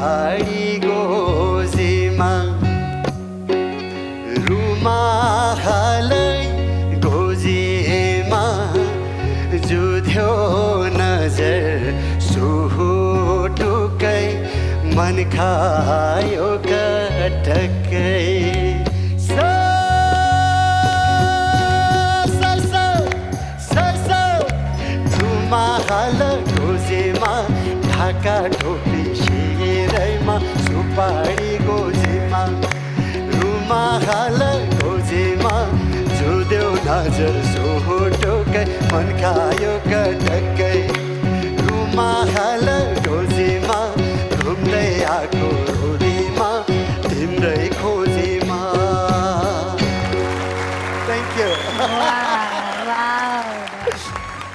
सुपारी गोजीमा रुमालै गोजीमा जुध्यो नजर सुहुटुकै मन खायो कटकै रुमाल गोजीमा ढाका टोपी शिरैमा सुपारी गोजीमा रुमाल गोजीमा जुध्यो नजर सुहुटुकै मन खायो कटकै